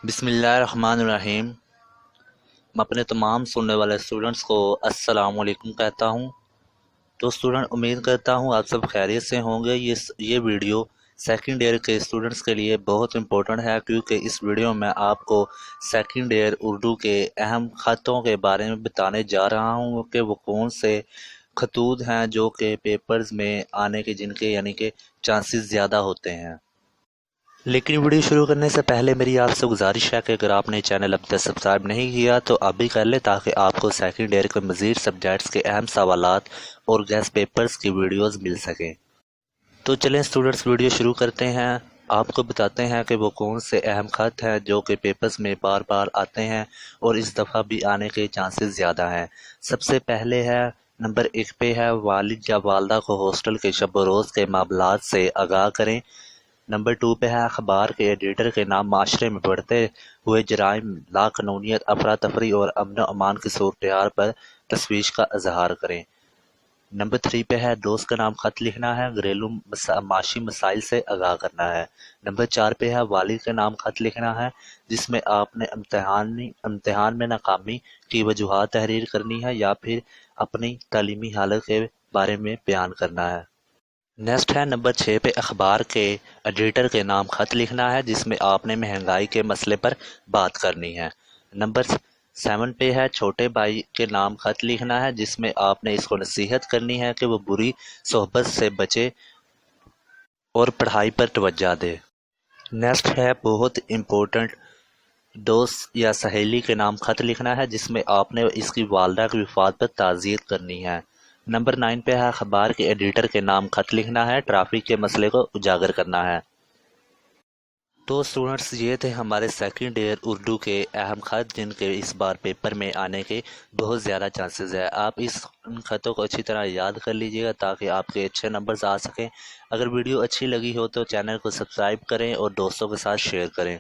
بسم اللہ الرحمن الرحیم۔ میں اپنے تمام سننے والے اسٹوڈنٹس کو السلام علیکم کہتا ہوں۔ تو اسٹوڈنٹ، امید کرتا ہوں آپ سب خیریت سے ہوں گے۔ یہ ویڈیو سیکنڈ ایئر کے اسٹوڈنٹس کے لیے بہت امپورٹنٹ ہے، کیونکہ اس ویڈیو میں آپ کو سیکنڈ ایئر اردو کے اہم خطوں کے بارے میں بتانے جا رہا ہوں کہ وہ کون سے خطوط ہیں جو کہ پیپرز میں آنے کے جن کے یعنی کہ چانسز زیادہ ہوتے ہیں۔ لیکن ویڈیو شروع کرنے سے پہلے میری آپ سے گزارش ہے کہ اگر آپ نے چینل اب تک سبسکرائب نہیں کیا تو اب بھی کر لیں، تاکہ آپ کو سیکنڈ ایئر کے مزید سبجیکٹس کے اہم سوالات اور گیس پیپرز کی ویڈیوز مل سکیں۔ تو چلیں اسٹوڈنٹس، ویڈیو شروع کرتے ہیں۔ آپ کو بتاتے ہیں کہ وہ کون سے اہم خط ہیں جو کہ پیپرز میں بار بار آتے ہیں اور اس دفعہ بھی آنے کے چانسز زیادہ ہیں۔ سب سے پہلے ہے نمبر 1 پہ ہے، والد یا والدہ کو ہاسٹل کے شب و روز کے معاملات سے آگاہ کریں۔ نمبر 2 پہ ہے، اخبار کے ایڈیٹر کے نام معاشرے میں بڑھتے ہوئے جرائم، لاقانونیت، افراتفری اور امن و امان کی صورتحال پر تشویش کا اظہار کریں۔ نمبر 3 پہ ہے، دوست کا نام خط لکھنا ہے، گھریلو معاشی مسائل سے آگاہ کرنا ہے۔ نمبر 4 پہ ہے، والد کے نام خط لکھنا ہے جس میں آپ نے امتحان میں ناکامی کی وجوہات تحریر کرنی ہے یا پھر اپنی تعلیمی حالت کے بارے میں بیان کرنا ہے۔ نیکسٹ ہے نمبر 6 پہ، اخبار کے ایڈیٹر کے نام خط لکھنا ہے جس میں آپ نے مہنگائی کے مسئلے پر بات کرنی ہے۔ نمبر 7 پہ ہے، چھوٹے بھائی کے نام خط لکھنا ہے جس میں آپ نے اس کو نصیحت کرنی ہے کہ وہ بری صحبت سے بچے اور پڑھائی پر توجہ دے۔ نیکسٹ ہے بہت امپورٹنٹ، دوست یا سہیلی کے نام خط لکھنا ہے جس میں آپ نے اس کی والدہ کی وفات پر تعزیت کرنی ہے۔ نمبر 9 پہ ہے، اخبار کے ایڈیٹر کے نام خط لکھنا ہے، ٹریفک کے مسئلے کو اجاگر کرنا ہے۔ تو اسٹوڈنٹس، یہ تھے ہمارے سیکنڈ ایئر اردو کے اہم خط جن کے اس بار پیپر میں آنے کے بہت زیادہ چانسز ہے۔ آپ ان خطوں کو اچھی طرح یاد کر لیجیے گا تاکہ آپ کے اچھے نمبرز آ سکیں۔ اگر ویڈیو اچھی لگی ہو تو چینل کو سبسکرائب کریں اور دوستوں کے ساتھ شیئر کریں۔